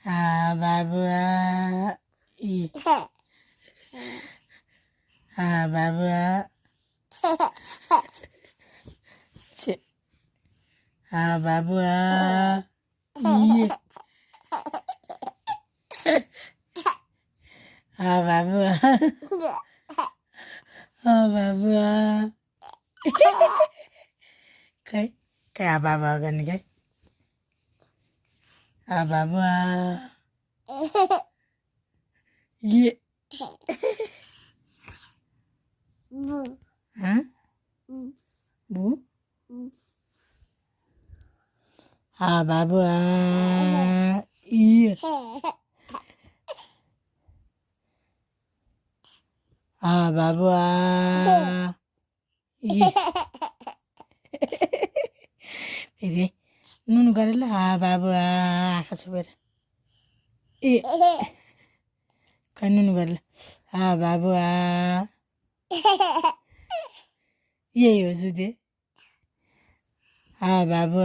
बाबू बाबू बाबू बाबू बाबू काय काय बाबा गर्ने काय बाबू ये बु बाबू ये बाबू ये फेरि नुनु गरेर बाबु आँखा छोपेर ए खै नुनु गरेर बाबु यही हो जुदे बाबु